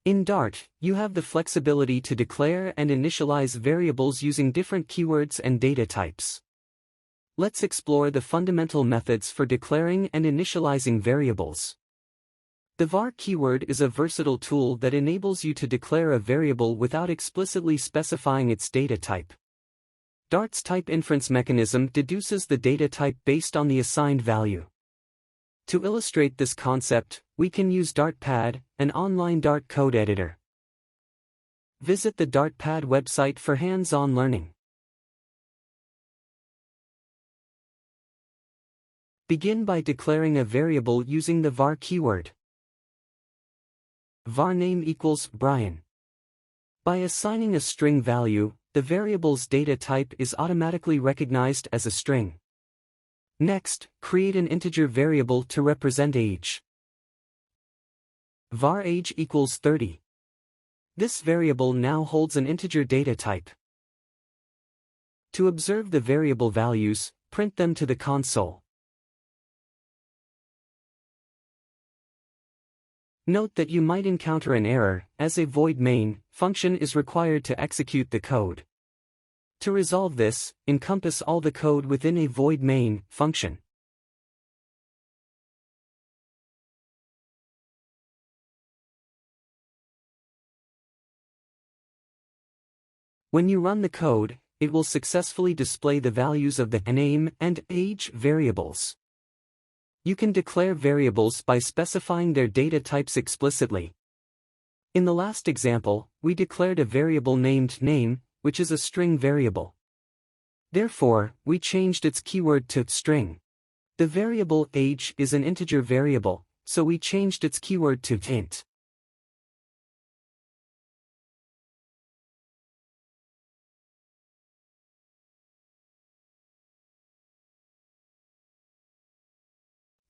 In Dart, you have the flexibility to declare and initialize variables using different keywords and data types. Let's explore the fundamental methods for declaring and initializing variables. The var keyword is a versatile tool that enables you to declare a variable without explicitly specifying its data type. Dart's type inference mechanism deduces the data type based on the assigned value. To illustrate this concept, we can use DartPad, an online Dart code editor. Visit the DartPad website for hands-on learning. Begin by declaring a variable using the var keyword. Var name equals Brian. By assigning a string value, the variable's data type is automatically recognized as a string. Next, create an integer variable to represent age. Var age equals 30. This variable now holds an integer data type. To observe the variable values, print them to the console. Note that you might encounter an error, as a void main function is required to execute the code. To resolve this, encompass all the code within a void main function. When you run the code, it will successfully display the values of the name and age variables. You can declare variables by specifying their data types explicitly. In the last example, we declared a variable named name, which is a string variable. Therefore, we changed its keyword to string. The variable age is an integer variable, so we changed its keyword to int.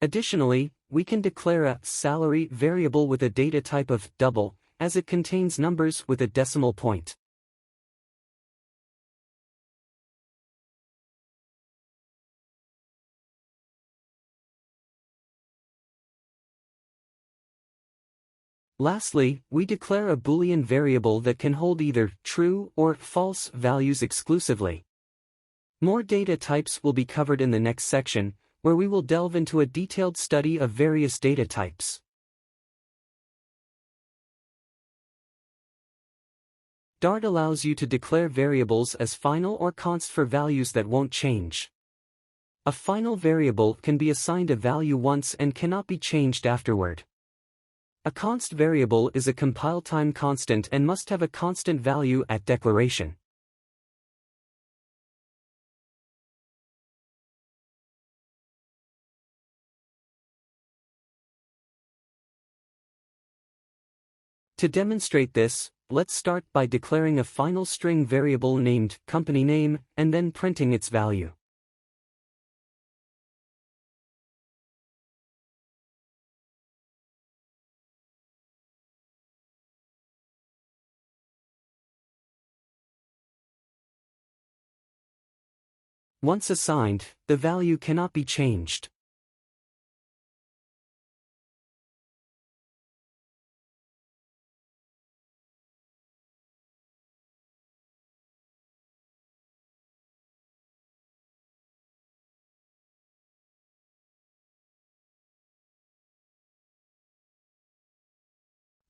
Additionally, we can declare a salary variable with a data type of double, as it contains numbers with a decimal point. Lastly, we declare a Boolean variable that can hold either true or false values exclusively. More data types will be covered in the next section, where we will delve into a detailed study of various data types. Dart allows you to declare variables as final or const for values that won't change. A final variable can be assigned a value once and cannot be changed afterward. A const variable is a compile-time constant and must have a constant value at declaration. To demonstrate this, let's start by declaring a final string variable named company name and then printing its value. Once assigned, the value cannot be changed.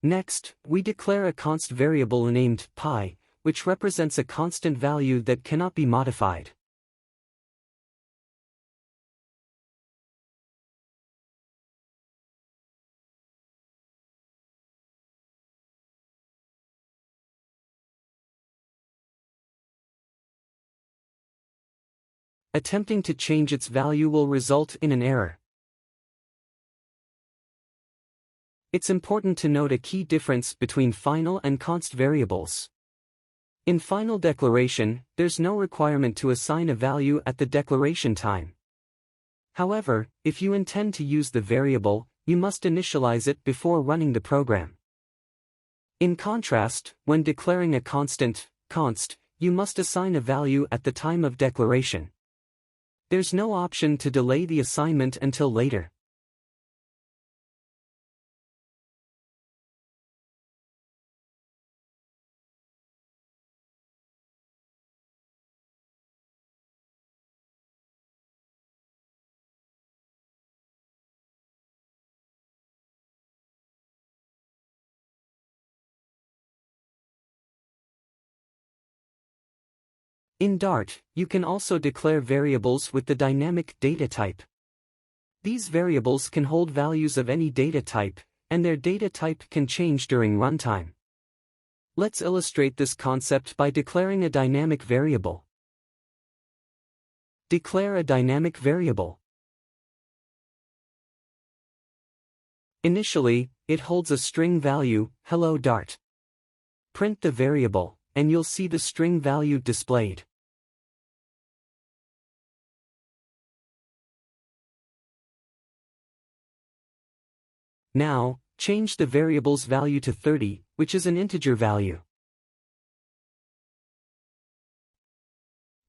Next, we declare a const variable named pi, which represents a constant value that cannot be modified. Attempting to change its value will result in an error. It's important to note a key difference between final and const variables. In final declaration, there's no requirement to assign a value at the declaration time. However, if you intend to use the variable, you must initialize it before running the program. In contrast, when declaring a constant, const, you must assign a value at the time of declaration. There's no option to delay the assignment until later. In Dart, you can also declare variables with the dynamic data type. These variables can hold values of any data type, and their data type can change during runtime. Let's illustrate this concept by declaring a dynamic variable. Declare a dynamic variable. Initially, it holds a string value, hello Dart. Print the variable, and you'll see the string value displayed. Now, change the variable's value to 30, which is an integer value.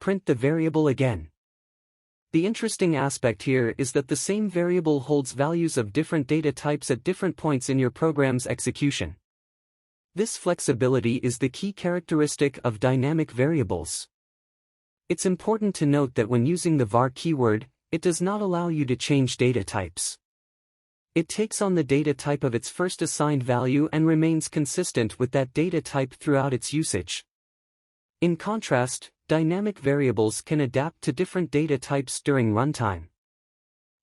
Print the variable again. The interesting aspect here is that the same variable holds values of different data types at different points in your program's execution. This flexibility is the key characteristic of dynamic variables. It's important to note that when using the var keyword, it does not allow you to change data types. It takes on the data type of its first assigned value and remains consistent with that data type throughout its usage. In contrast, dynamic variables can adapt to different data types during runtime.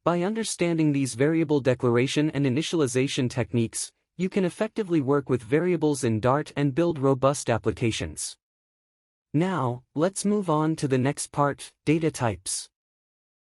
By understanding these variable declaration and initialization techniques, you can effectively work with variables in Dart and build robust applications. Now, let's move on to the next part, data types.